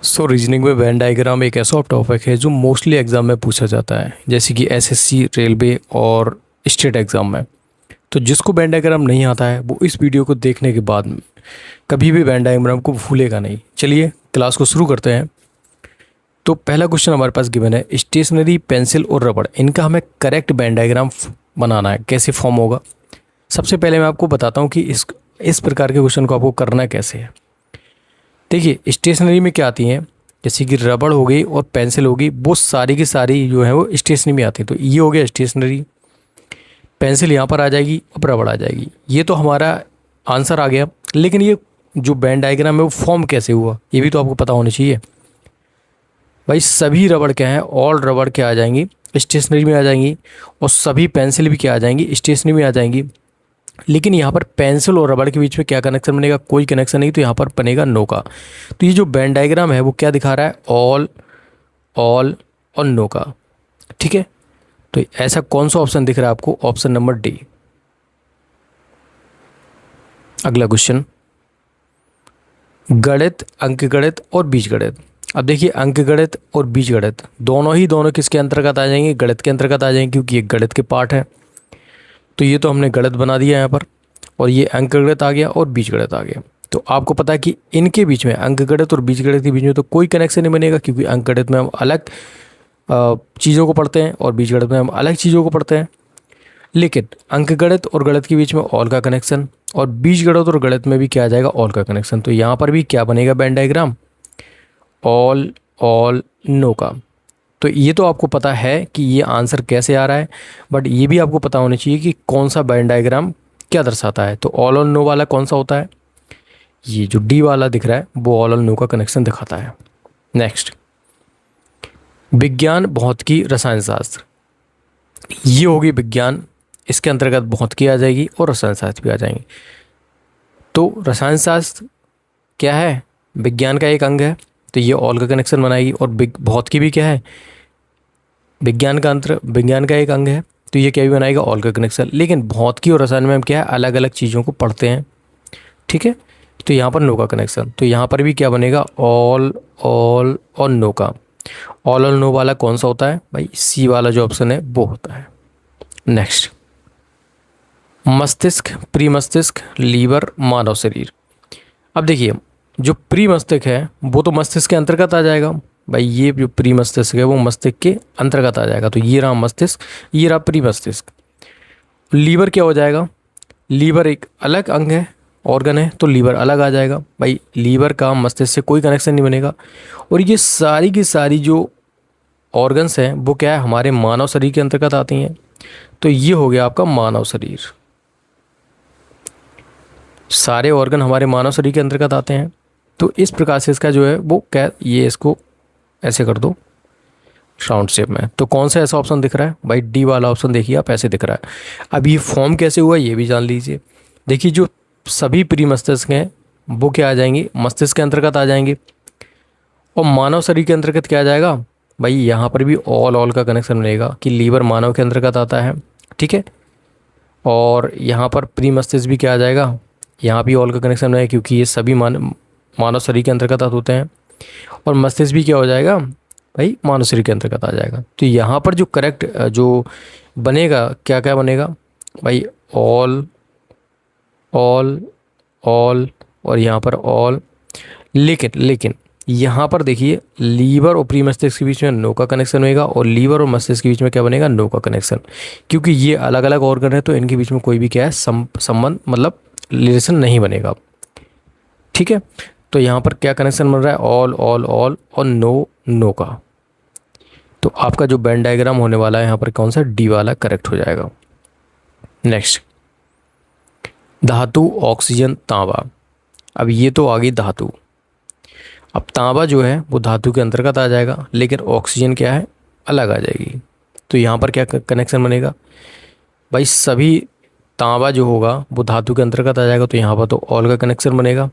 सो reasoning में Venn diagram एक ऐसा टॉपिक है जो मोस्टली एग्ज़ाम में पूछा जाता है, जैसे कि एसएससी, रेलवे और स्टेट एग्ज़ाम में। तो जिसको वेन डायग्राम नहीं आता है वो इस वीडियो को देखने के बाद में कभी भी वेन डायग्राम को भूलेगा नहीं। चलिए क्लास को शुरू करते हैं। तो पहला क्वेश्चन हमारे पास गिवन है, स्टेशनरी, पेंसिल और रबड़, इनका हमें करेक्ट वेन डायग्राम बनाना है। कैसे फॉर्म होगा? सबसे पहले मैं आपको बताता हूँ कि इस प्रकार के क्वेश्चन को आपको करना कैसे है। देखिए, स्टेशनरी में क्या आती हैं, जैसे कि रबड़ हो गई और पेंसिल होगी, वो सारी की सारी जो है वो स्टेशनरी में आती है। तो ये हो गया स्टेशनरी, पेंसिल यहाँ पर आ जाएगी और रबड़ आ जाएगी। ये तो हमारा आंसर आ गया। लेकिन ये जो वेन डायग्राम है वो फॉर्म कैसे हुआ, ये भी तो आपको पता होना चाहिए। भाई सभी रबड़ क्या है, ऑल रबड़ क्या आ जाएंगी, स्टेशनरी में आ जाएंगी, और सभी पेंसिल भी क्या आ जाएंगी, स्टेशनरी में आ जाएंगी। लेकिन यहाँ पर पेंसिल और रबड़ के बीच में क्या कनेक्शन बनेगा? कोई कनेक्शन नहीं, तो यहाँ पर बनेगा नो का। तो ये जो वेन डायग्राम है वो क्या दिखा रहा है? ऑल, ऑल और नो का। ठीक है, तो ऐसा कौन सा ऑप्शन दिख रहा है आपको? Option number D. अगला क्वेश्चन, गणित, अंकगणित और बीजगणित। अब देखिए, अंकगणित और बीजगणित दोनों किसके अंतर्गत आ जाएंगे? गणित के अंतर्गत आ जाएंगे, क्योंकि ये गणित के पार्ट है। तो ये तो हमने गणित बना दिया यहाँ पर, और ये अंकगणित आ गया और बीजगणित आ गया। तो आपको पता है कि इनके बीच में, अंकगणित और बीजगणित के बीच में तो कोई कनेक्शन नहीं बनेगा, क्योंकि अंकगणित में हम अलग चीज़ों को पढ़ते हैं और बीजगणित में हम अलग चीज़ों को पढ़ते हैं। लेकिन अंकगणित और गणित के बीच में ऑल का कनेक्शन, और बीजगणित और गणित में भी क्या आ जाएगा? ऑल का कनेक्शन। तो यहाँ पर भी क्या बनेगा Venn diagram? All, all, no का। तो ये तो आपको पता है कि ये आंसर कैसे आ रहा है, बट ये भी आपको पता होना चाहिए कि कौन सा वेन डायग्राम क्या दर्शाता है। तो ऑल और नो वाला कौन सा होता है? ये जो डी वाला दिख रहा है वो ऑल और नो का कनेक्शन दिखाता है। नेक्स्ट, विज्ञान, भौतिकी, रसायन शास्त्र। ये होगी विज्ञान, इसके अंतर्गत भौतिकी आ जाएगी और रसायन शास्त्र भी आ जाएंगे। तो रसायन शास्त्र क्या है? विज्ञान का एक अंग है, तो ये ऑल का कनेक्शन बनाएगी। और भौतिकी भी क्या है? विज्ञान का एक अंग है, तो ये क्या भी बनाएगा? ऑल का कनेक्शन। लेकिन भौतिकी और रसायन में हम क्या है, अलग अलग चीज़ों को पढ़ते हैं। ठीक है, तो यहाँ पर नो का कनेक्शन। तो यहाँ पर भी क्या बनेगा? ऑल, ऑल और नो का। ऑल और नो वाला कौन सा होता है? भाई सी वाला जो ऑप्शन है वो होता है। नेक्स्ट, मस्तिष्क, प्री मस्तिष्क, लीवर, मानव शरीर। अब देखिए, जो प्री मस्तिष्क है वो तो मस्तिष्क के अंतर्गत आ जाएगा। भाई ये जो प्री मस्तिष्क है वो मस्तिष्क के अंतर्गत आ जाएगा। तो ये रहा मस्तिष्क, ये रहा प्री मस्तिष्क। लीवर क्या हो जाएगा? लीवर एक अलग अंग है, ऑर्गन है, तो लीवर अलग आ जाएगा। भाई लीवर का मस्तिष्क से कोई कनेक्शन नहीं बनेगा। और ये सारी की सारी जो ऑर्गन्स हैं वो क्या है? हमारे मानव शरीर के अंतर्गत आती हैं। तो ये हो गया आपका मानव शरीर। सारे ऑर्गन हमारे मानव शरीर के अंतर्गत आते हैं। तो इस प्रकार से इसका जो है वो क्या, ये इसको ऐसे कर दो राउंड शेप में। तो कौन सा ऐसा ऑप्शन दिख रहा है? भाई डी वाला ऑप्शन देखिए, आप ऐसे दिख रहा है। अब ये फॉर्म कैसे हुआ ये भी जान लीजिए। देखिए, जो सभी प्री मस्तिष्क हैं वो क्या आ जाएंगे? मस्तिष्क के अंतर्गत आ जाएंगे। और मानव शरीर के अंतर्गत क्या आ जाएगा? भाई यहाँ पर भी ऑल का कनेक्शन मिलेगा कि लीवर मानव के अंतर्गत आता है। ठीक है, और यहाँ पर प्री मस्तिष्क भी क्या आ जाएगा? यहाँ भी ऑल का कनेक्शन है, क्योंकि ये सभी मानव शरीर के अंतर्गत होते हैं। और मस्तिष्क भी क्या हो जाएगा? भाई मानव शरीर के अंतर्गत आ जाएगा। तो यहाँ पर जो करेक्ट जो बनेगा, क्या क्या बनेगा? भाई ऑल, ऑल, ऑल और यहाँ पर ऑल। लेकिन यहाँ पर देखिए, लीवर और प्री मस्तिष्क के बीच में नो का कनेक्शन होगा, और लीवर और मस्तिष्क के बीच में क्या बनेगा? नो का कनेक्शन। क्योंकि ये अलग अलग ऑर्गन है, तो इनके बीच में कोई भी क्या है, संबंध मतलब रिलेशन नहीं बनेगा। ठीक है, तो यहाँ पर क्या कनेक्शन बन रहा है? ऑल, ऑल, ऑल और नो, नो का। तो आपका जो वेन डायग्राम होने वाला है यहाँ पर कौन सा? डी वाला करेक्ट हो जाएगा। नेक्स्ट, धातु, ऑक्सीजन, तांबा। अब ये तो आ गई धातु। अब तांबा जो है वो धातु के अंतर्गत आ जाएगा, लेकिन ऑक्सीजन क्या है? अलग आ जाएगी। तो यहाँ पर क्या कनेक्शन बनेगा? भाई सभी तांबा जो होगा वो धातु के अंतर्गत आ जाएगा, तो यहाँ पर तो ऑल का कनेक्शन बनेगा।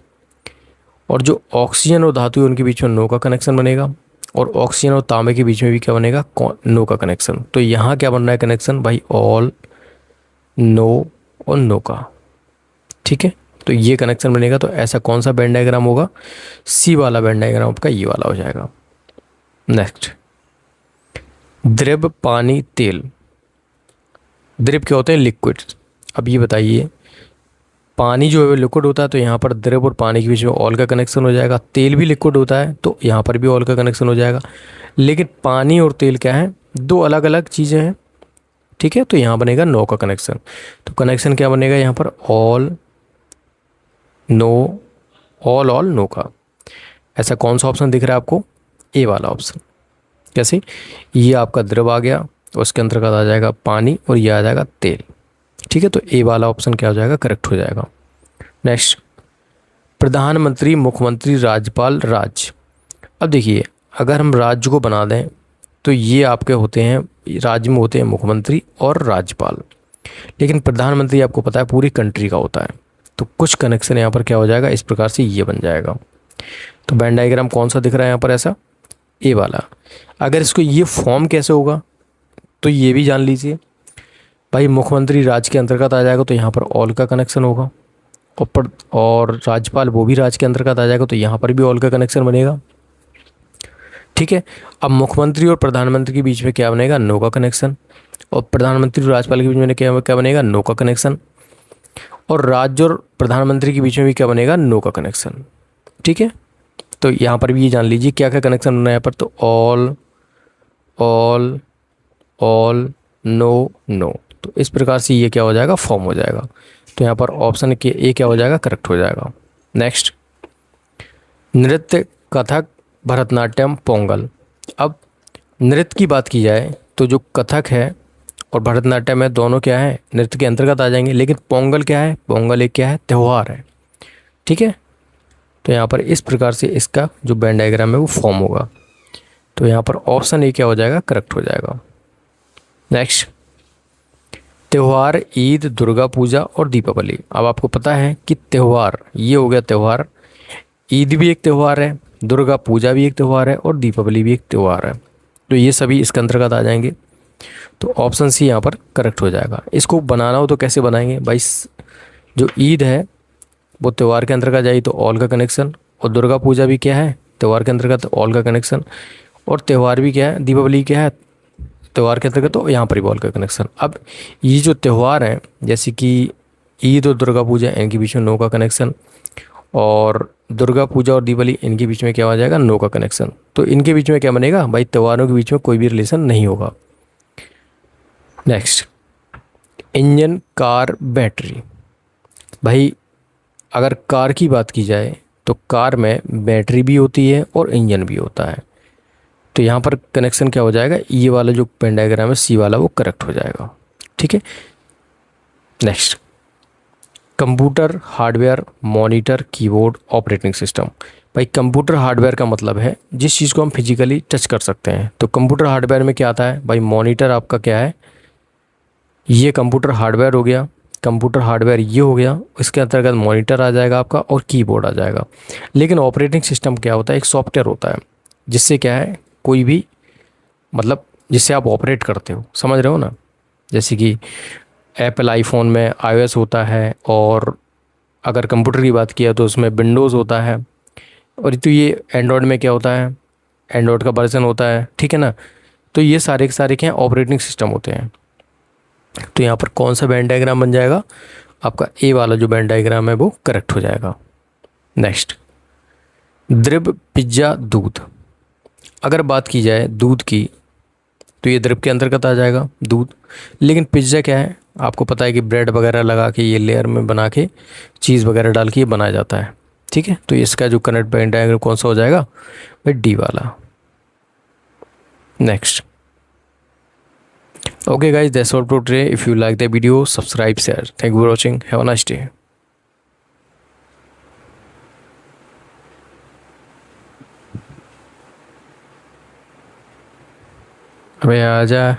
और जो ऑक्सीजन और धातु है उनके बीच में नो का कनेक्शन बनेगा, और ऑक्सीजन और तांबे के बीच में भी क्या बनेगा? नो का कनेक्शन। तो यहाँ क्या बन रहा है कनेक्शन? भाई ऑल, नो और नो का। ठीक है, तो ये कनेक्शन बनेगा। तो ऐसा कौन सा वेन डायग्राम होगा? सी वाला वेन डायग्राम आपका ये वाला हो जाएगा। नेक्स्ट, द्रव, पानी, तेल। द्रव क्या होते हैं? लिक्विड। अब ये बताइए, पानी जो है वो लिक्विड होता है, तो यहाँ पर द्रव और पानी के बीच में ऑल का कनेक्शन हो जाएगा। तेल भी लिक्विड होता है, तो यहाँ पर भी ऑल का कनेक्शन हो जाएगा। लेकिन पानी और तेल क्या है? दो अलग अलग चीज़ें हैं, ठीक है। तो यहाँ बनेगा नो का कनेक्शन। तो कनेक्शन क्या बनेगा यहाँ पर? All, no, all, all, no का। ऐसा कौन सा ऑप्शन दिख रहा है आपको? ए वाला ऑप्शन। कैसे? ये आपका द्रव आ गया, उसके अंतर्गत आ जाएगा पानी, और ये आ जाएगा तेल, ठीक है। तो ए वाला ऑप्शन क्या हो जाएगा? करेक्ट हो जाएगा। नेक्स्ट, प्रधानमंत्री, मुख्यमंत्री, राज्यपाल, राज्य। अब देखिए, अगर हम राज्य को बना दें तो ये आपके होते हैं, राज्य में होते हैं मुख्यमंत्री और राज्यपाल। लेकिन प्रधानमंत्री आपको पता है पूरी कंट्री का होता है। तो कुछ कनेक्शन यहाँ पर क्या हो जाएगा? इस प्रकार से ये बन जाएगा। तो वेन डायग्राम कौन सा दिख रहा है यहाँ पर? ऐसा ए वाला। अगर इसको ये फॉर्म कैसे होगा तो ये भी जान लीजिए भाई। मुख्यमंत्री राज्य के अंतर्गत आ जाएगा, तो यहाँ पर ऑल का कनेक्शन होगा। और राज्यपाल वो भी राज्य के अंतर्गत आ जाएगा, तो यहाँ पर भी ऑल का कनेक्शन बनेगा, ठीक है। अब मुख्यमंत्री और प्रधानमंत्री के बीच में क्या बनेगा? नो का कनेक्शन। और प्रधानमंत्री और राज्यपाल के बीच में क्या क्या बनेगा? नो का कनेक्शन। और राज्य और प्रधानमंत्री के बीच में भी क्या बनेगा? नो का कनेक्शन, ठीक है। तो यहाँ पर भी ये जान लीजिए क्या क्या कनेक्शन बना है यहाँ पर। तो all, all, all, no, no. तो इस प्रकार से ये क्या हो जाएगा? फॉर्म हो जाएगा। तो यहाँ पर ऑप्शन के ए क्या हो जाएगा? करेक्ट हो जाएगा। नेक्स्ट, नृत्य, कथक, भरतनाट्यम, पोंगल। अब नृत्य की बात की जाए तो जो कथक है और भरतनाट्यम है, दोनों क्या है? नृत्य के अंतर्गत आ जाएंगे। लेकिन पोंगल क्या है? पोंगल एक क्या है? त्यौहार है, ठीक है। तो यहाँ पर इस प्रकार से इसका जो वेन डायग्राम है वो फॉर्म होगा। तो यहाँ पर ऑप्शन ए क्या हो जाएगा? करेक्ट हो जाएगा। नेक्स्ट, त्यौहार, ईद, दुर्गा पूजा और दीपावली। अब आपको पता है कि त्यौहार ये हो गया त्यौहार, ईद भी एक त्यौहार है, दुर्गा पूजा भी एक त्यौहार है, और दीपावली भी एक त्यौहार है। तो ये सभी इसके अंतर्गत आ जाएंगे। तो ऑप्शन सी यहाँ पर करेक्ट हो जाएगा। इसको बनाना हो तो कैसे बनाएंगे भाई? जो ईद है वो त्यौहार के अंतर्गत जाएगी, तो ऑल का कनेक्शन। और दुर्गा पूजा भी क्या है? त्यौहार के अंतर्गत, ऑल का कनेक्शन। और त्यौहार भी क्या है? दीपावली क्या है? त्यौहार के अंतर्गत, तो यहाँ पर भी ऑल का कनेक्शन। अब ये जो त्यौहार हैं जैसे कि ईद और दुर्गा पूजा, इनके बीच में नो का कनेक्शन। और दुर्गा पूजा और दिवाली, इनके बीच में क्या हो जाएगा? नो का कनेक्शन। तो इनके बीच में क्या बनेगा भाई? त्योहारों के बीच में कोई भी रिलेशन नहीं होगा। Next, engine, car, battery. भाई अगर कार की बात की जाए तो कार में बैटरी भी होती है और इंजन भी होता है। तो यहाँ पर कनेक्शन क्या हो जाएगा? ये वाला जो पेन डायग्राम है सी वाला, वो करेक्ट हो जाएगा, ठीक है। Next, computer, hardware, monitor, keyboard, operating system. भाई कंप्यूटर हार्डवेयर का मतलब है जिस चीज़ को हम फिजिकली टच कर सकते हैं। तो कंप्यूटर हार्डवेयर में क्या आता है भाई? मॉनिटर आपका क्या है? ये कंप्यूटर हार्डवेयर हो गया। कंप्यूटर हार्डवेयर ये हो गया, इसके अंतर्गत मॉनिटर आ जाएगा आपका और कीबोर्ड आ जाएगा। लेकिन ऑपरेटिंग सिस्टम क्या होता है? एक सॉफ्टवेयर होता है जिससे क्या है, कोई भी मतलब जिससे आप ऑपरेट करते हो, समझ रहे हो ना। जैसे कि एप्पल आईफोन में iOS होता है, और अगर कंप्यूटर की बात किया तो उसमें विंडोज़ होता है। और तो ये एंड्रॉयड में क्या होता है? एंड्रॉयड का वर्जन होता है, ठीक है ना। तो ये सारे के सारे क्या हैं? ऑपरेटिंग सिस्टम होते हैं। तो यहाँ पर कौन सा वेन डायग्राम बन जाएगा? आपका ए वाला जो वेन डायग्राम है वो करेक्ट हो जाएगा। नेक्स्ट, द्रव, पिज्ज़ा, दूध। अगर बात की जाए दूध की तो ये द्रव के अंतर्गत आ जाएगा, दूध। लेकिन पिज्ज़ा क्या है? आपको पता है कि ब्रेड वगैरह लगा के, ये लेयर में बना के, चीज़ वगैरह डाल के ये बनाया जाता है, ठीक है। तो इसका जो करेक्ट वेन डायग्राम कौन सा हो जाएगा भाई? डी वाला। Next, okay guys, that's all for today. If you like the video, subscribe, share. Thank you for watching. Have a nice day. अबे आजा।